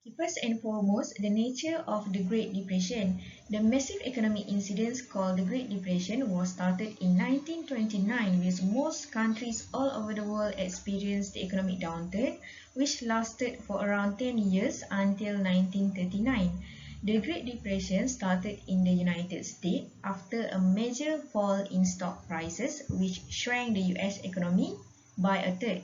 First and foremost, the nature of the Great Depression. The massive economic incident called the Great Depression was started in 1929, with most countries all over the world experienced the economic downturn, which lasted for around 10 years until 1939. The Great Depression started in the United States after a major fall in stock prices, which shrank the US economy by a third.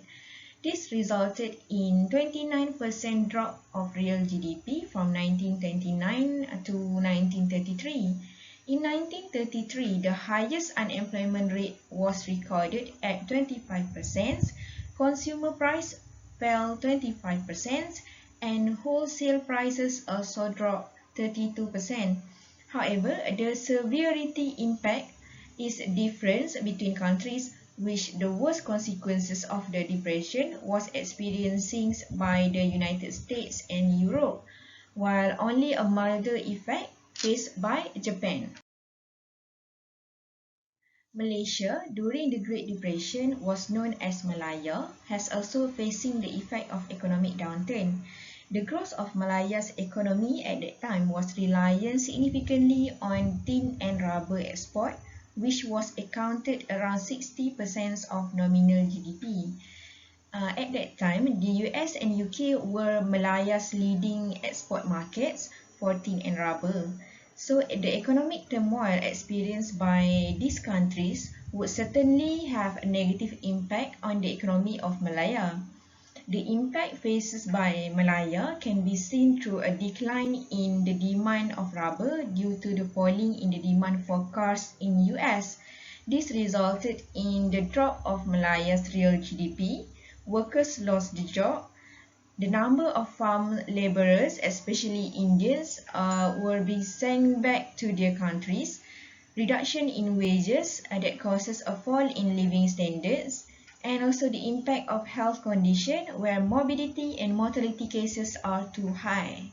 This resulted in 29% drop of real GDP from 1929 to 1933. In 1933, the highest unemployment rate was recorded at 25%, consumer price fell 25%, and wholesale prices also dropped 32%. However, the severity impact is different between countries, which the worst consequences of the depression was experiencing by the United States and Europe, while only a milder effect faced by Japan. Malaysia, during the Great Depression, was known as Malaya, has also facing the effect of economic downturn. The growth of Malaya's economy at that time was reliant significantly on tin and rubber export, which was accounted around 60% of nominal GDP. At that time, the US and UK were Malaya's leading export markets for tin and rubber. So the economic turmoil experienced by these countries would certainly have a negative impact on the economy of Malaya. The impact faced by Malaya can be seen through a decline in the demand of rubber due to the falling in the demand for cars in US. This resulted in the drop of Malaya's real GDP. Workers lost the job. The number of farm laborers, especially Indians, were being sent back to their countries. Reduction in wages that causes a fall in living standards, and also the impact of health condition where morbidity and mortality cases are too high.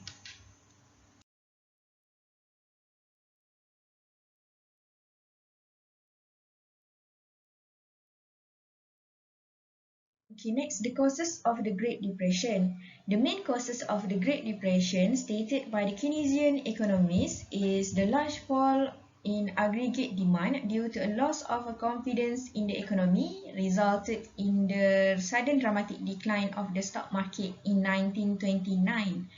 Okay, next, the causes of the Great Depression. The main causes of the Great Depression stated by the Keynesian economists is the large fall in aggregate demand due to a loss of confidence in the economy resulted in the sudden dramatic decline of the stock market in 1929.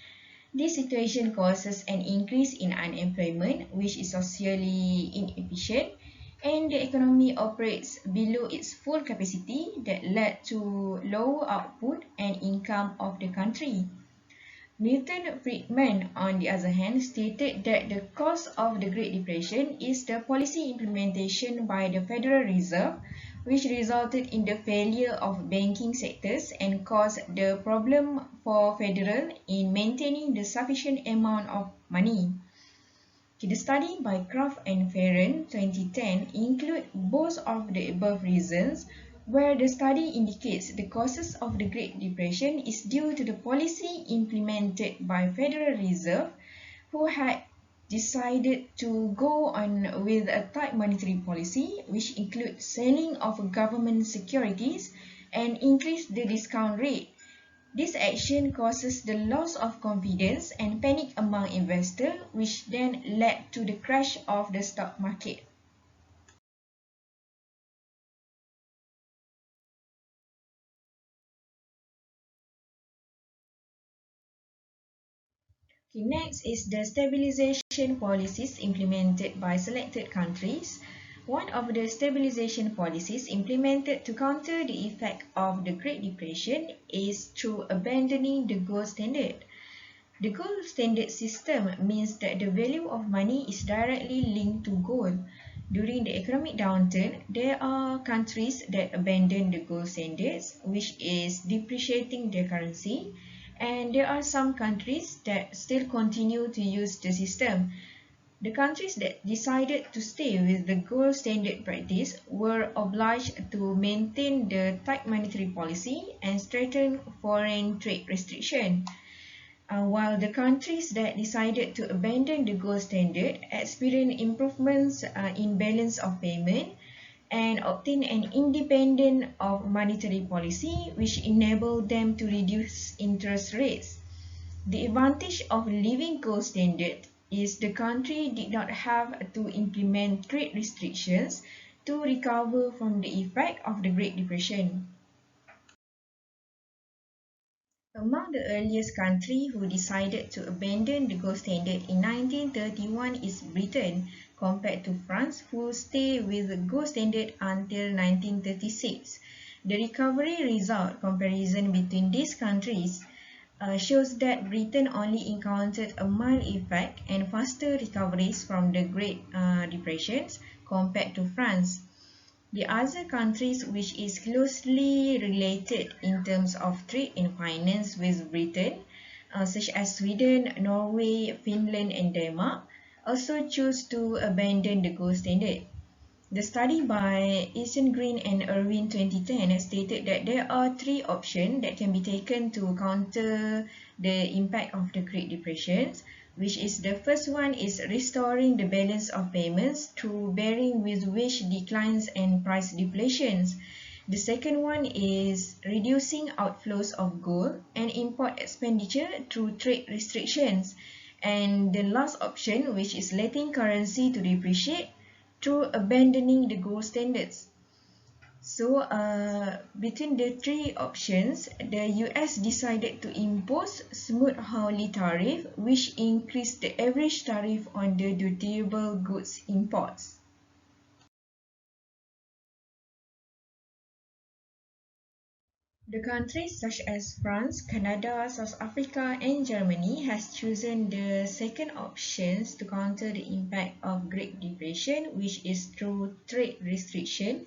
This situation causes an increase in unemployment, which is socially inefficient, and the economy operates below its full capacity that led to low output and income of the country. Milton Friedman, on the other hand, stated that the cause of the Great Depression is the policy implementation by the Federal Reserve, which resulted in the failure of banking sectors and caused the problem for Federal in maintaining the sufficient amount of money. The study by Kraft and Ferren 2010 include both of the above reasons, where the study indicates the causes of the Great Depression is due to the policy implemented by Federal Reserve, who had decided to go on with a tight monetary policy, which includes selling of government securities and increase the discount rate. This action causes the loss of confidence and panic among investors, which then led to the crash of the stock market. Okay, next is the stabilization policies implemented by selected countries. One of the stabilization policies implemented to counter the effect of the Great Depression is through abandoning the gold standard. The gold standard system means that the value of money is directly linked to gold. During the economic downturn, there are countries that abandon the gold standards, which is depreciating their currency, and there are some countries that still continue to use the system. The countries that decided to stay with the gold standard practice were obliged to maintain the tight monetary policy and strengthen foreign trade restriction. While the countries that decided to abandon the gold standard experienced improvements in balance of payment and obtained an independent of monetary policy, which enabled them to reduce interest rates. The advantage of living gold standard is the country did not have to implement trade restrictions to recover from the effect of the Great Depression. Among the earliest countries who decided to abandon the gold standard in 1931 is Britain, compared to France, who stayed with the gold standard until 1936. The recovery result comparison between these countries shows that Britain only encountered a mild effect and faster recoveries from the Great Depressions compared to France. The other countries which is closely related in terms of trade and finance with Britain, such as Sweden, Norway, Finland and Denmark, also choose to abandon the gold standard. The study by Eason Green and Irwin 2010 stated that there are three options that can be taken to counter the impact of the Great Depressions, which is the first one is restoring the balance of payments through bearing with wage declines and price deflations. The second one is reducing outflows of gold and import expenditure through trade restrictions. And the last option, which is letting currency to depreciate through abandoning the gold standards. So between the three options, the US decided to impose Smoot-Hawley tariff, which increased the average tariff on the durable goods imports. The countries such as France, Canada, South Africa and Germany has chosen the second options to counter the impact of Great Depression, which is through trade restriction,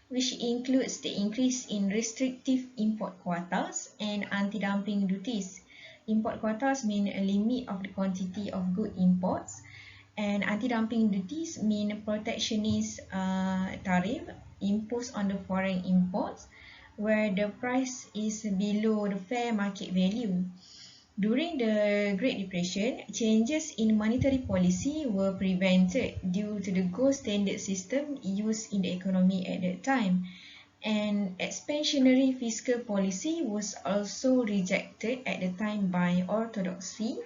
which includes the increase in restrictive import quotas and anti-dumping duties. Import quotas mean a limit of the quantity of good imports, and anti-dumping duties mean protectionist tariff imposed on the foreign imports where the price is below the fair market value. During the Great Depression, changes in monetary policy were prevented due to the gold standard system used in the economy at that time. And expansionary fiscal policy was also rejected at the time by orthodoxy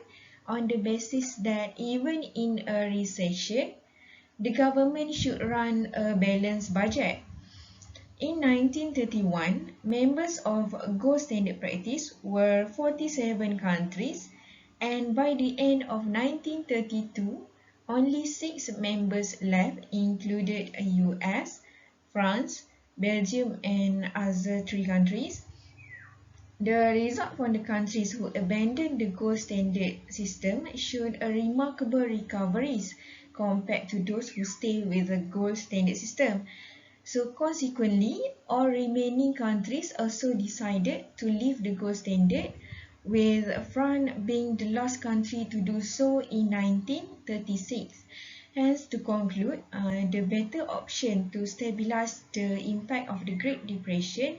on the basis that even in a recession, the government should run a balanced budget. In 1931, members of gold standard practice were 47 countries, and by the end of 1932, only 6 members left, included US, France, Belgium and other 3 countries. The result from the countries who abandoned the gold standard system showed a remarkable recoveries compared to those who stayed with the gold standard system. So consequently, all remaining countries also decided to leave the gold standard, with France being the last country to do so in 1936. Hence, to conclude, the better option to stabilize the impact of the Great Depression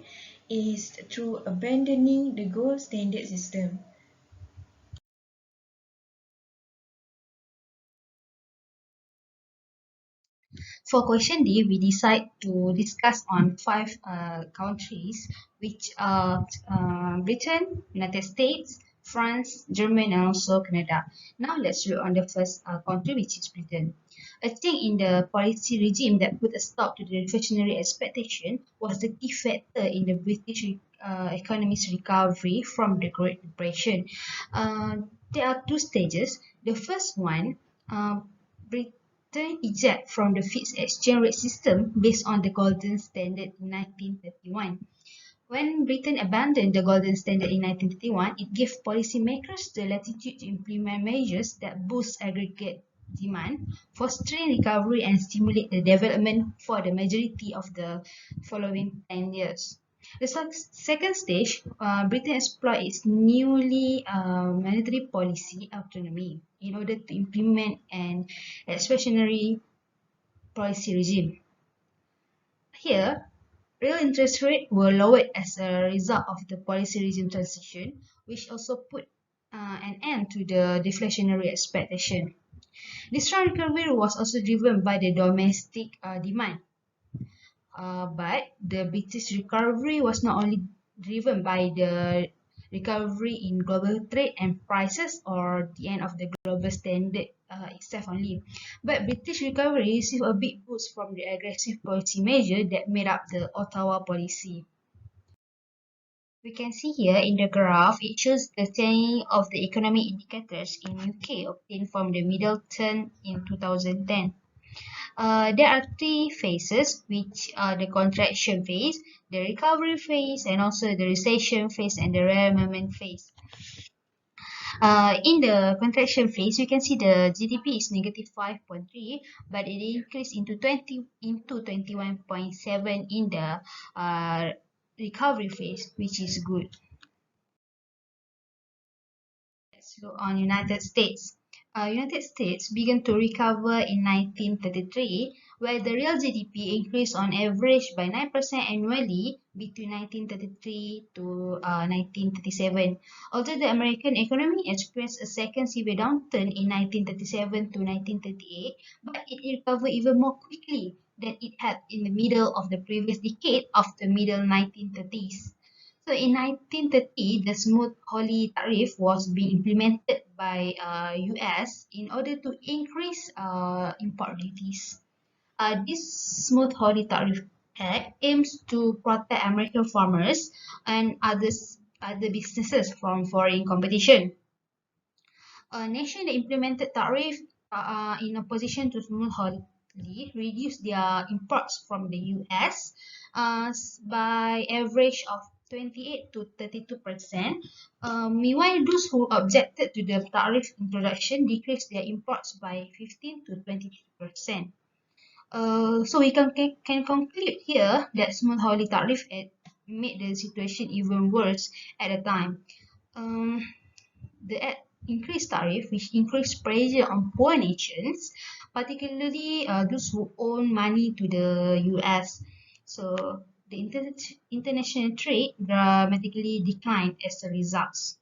is through abandoning the gold standard system. For question D, we decide to discuss on five countries, which are Britain, United States, France, Germany, and also Canada. Now let's look on the first country, which is Britain. A change in the policy regime that put a stop to the inflationary expectation was the key factor in the British economy's recovery from the Great Depression. Uh, there are two stages. The first one, uh, Britain eject from the fixed exchange rate system based on the Golden Standard in 1931. When Britain abandoned the Golden Standard in 1931, it gave policymakers the latitude to implement measures that boost aggregate demand, fostering recovery and stimulate the development for the majority of the following 10 years. The second stage, Britain explored its newly monetary policy autonomy in order to implement an expansionary policy regime. Here, real interest rates were lowered as a result of the policy regime transition, which also put an end to the deflationary expectation. This strong recovery was also driven by the domestic demand, but the British recovery was not only driven by the recovery in global trade and prices, or the end of the global standard itself only. But British recovery received a big boost from the aggressive policy measure that made up the Ottawa policy. We can see here in the graph, it shows the trending of the economic indicators in UK obtained from the middle term in 2010. There are three phases, which are the contraction phase, the recovery phase, and also the recession phase and the rearmament phase. In the contraction phase, you can see the GDP is negative 5.3, but it increased into 21.7 in the recovery phase, which is good. Let's look on United States. United States began to recover in 1933, where the real GDP increased on average by 9% annually between 1933 to 1937. Although the American economy experienced a second severe downturn in 1937 to 1938, but it recovered even more quickly than it had in the middle of the previous decade of the middle 1930s. So in 1930, the smooth Hawley tariff was being implemented by US in order to increase import duties. This smooth Hawley tariff act aims to protect American farmers and other businesses from foreign competition. A nation that implemented tariff in opposition to smooth Hawley reduced their imports from the US by average of 28 to 32%. Meanwhile, those who objected to the tariff introduction decreased their imports by 15 to 22%. So we can conclude here that smooth Hawley tariff made the situation even worse at the time. The increased tariff, which increased pressure on poor nations, particularly those who own money to the US. So the international trade dramatically declined as a result.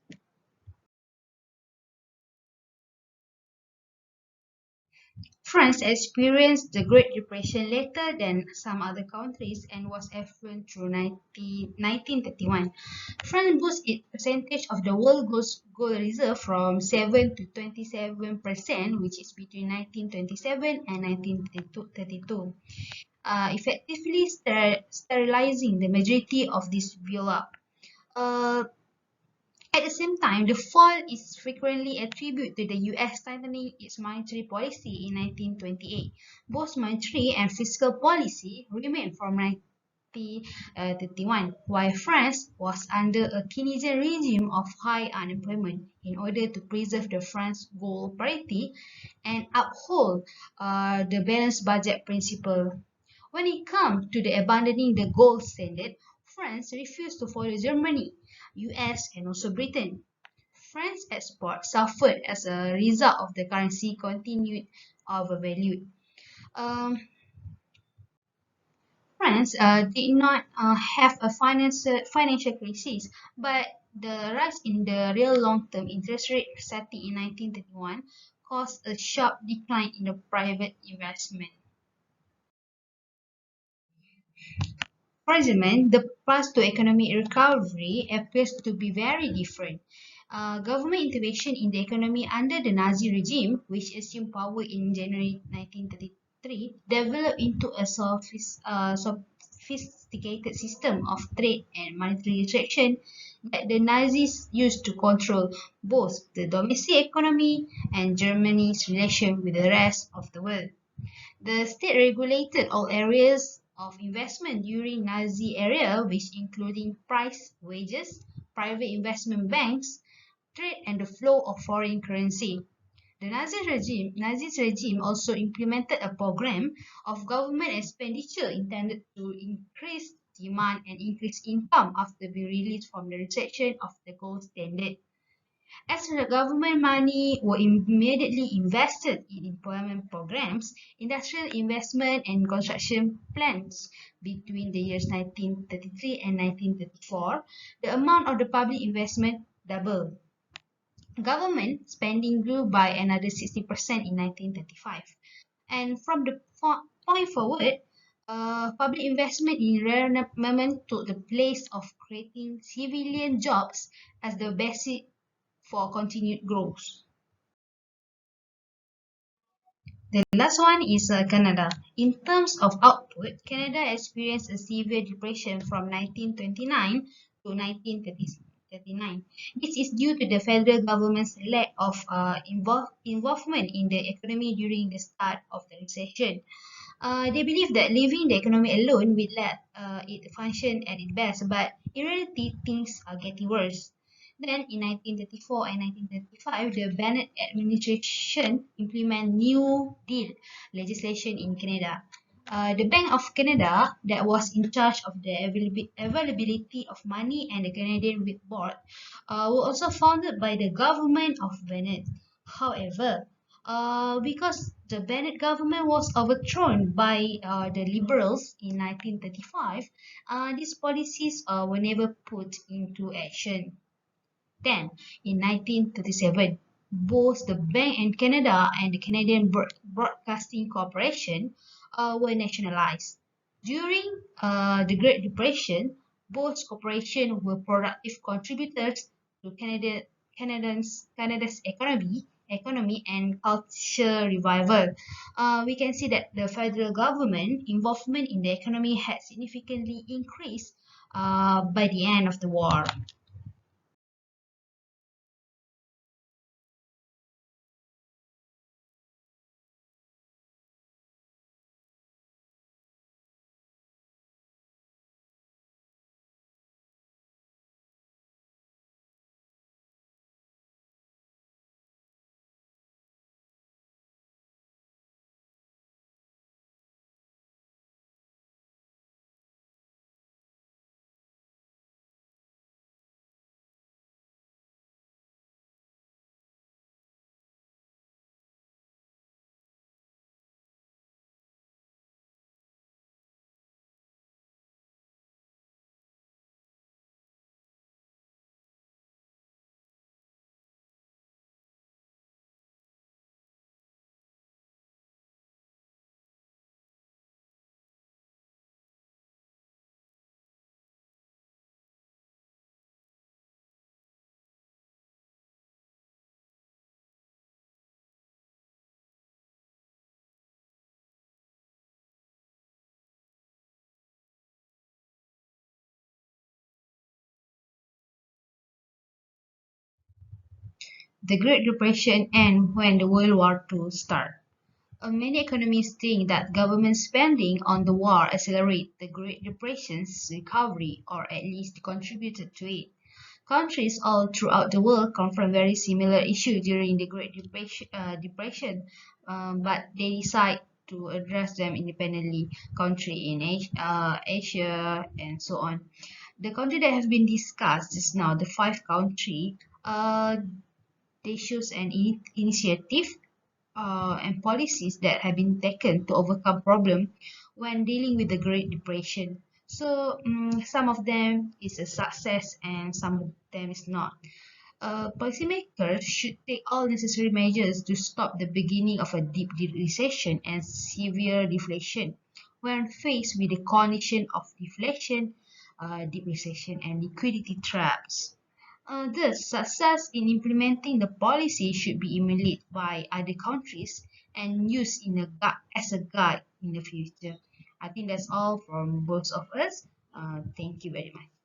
France experienced the Great Depression later than some other countries and was affluent through 1931. France boosted its percentage of the world gold reserve from 7 to 27%, which is between 1927 and 1932, effectively sterilizing the majority of this buildup. At the same time, the fall is frequently attributed to the US tightening its monetary policy in 1928. Both monetary and fiscal policy remained from 1931, while France was under a Keynesian regime of high unemployment in order to preserve the France gold parity and uphold the balanced budget principle. When it comes to the abandoning the gold standard, France refused to follow Germany, US, and also Britain. France's exports suffered as a result of the currency continued overvalued. Um, France did not have a financial crisis, but the rise in the real long-term interest rate setting in 1931 caused a sharp decline in the private investment. For example, the path to economic recovery appears to be very different. Government intervention in the economy under the Nazi regime, which assumed power in January 1933, developed into a sophisticated system of trade and monetary restriction that the Nazis used to control both the domestic economy and Germany's relation with the rest of the world. The state regulated all areas of investment during Nazi era, which including price, wages, private investment banks, trade, and the flow of foreign currency. The Nazi's regime also implemented a program of government expenditure intended to increase demand and increase income after being released from the rejection of the gold standard. As the government money were immediately invested in employment programs, industrial investment and construction plans between the years 1933 and 1934, the amount of the public investment doubled. Government spending grew by another 60% in 1935. And from the point forward, Public investment in rearmament took the place of creating civilian jobs as the basis for continued growth. The last one is Canada. In terms of output, Canada experienced a severe depression from 1929 to 1939. This is due to the federal government's lack of involvement in the economy during the start of the recession. They believe that leaving the economy alone will let it function at its best, but in reality, things are getting worse. Then, in 1934 and 1935, the Bennett administration implemented New Deal legislation in Canada. The Bank of Canada, that was in charge of the availability of money and the Canadian Wheat Board, were also founded by the government of Bennett. However, because the Bennett government was overthrown by the Liberals in 1935, these policies were never put into action. Then, in 1937, both the Bank in Canada and the Canadian Broadcasting Corporation were nationalized. During the Great Depression, both corporations were productive contributors to Canada's economy and culture revival. We can see that the federal government involvement in the economy had significantly increased by the end of the war. The Great Depression ended when the World War II started. Many economists think that government spending on the war accelerated the Great Depression's recovery or at least contributed to it. Countries all throughout the world confront very similar issues during the Great Depression, but they decide to address them independently. Country in Asia and so on. The country that has been discussed just now, the five country, they shows an initiative and policies that have been taken to overcome problem when dealing with the Great Depression. So some of them is a success and some of them is not. Policymakers should take all necessary measures to stop the beginning of a deep recession and severe deflation. When faced with the condition of deflation, deep recession, and liquidity traps. Thus, success in implementing the policy should be emulated by other countries and used as a guide in the future. I think that's all from both of us. Thank you very much.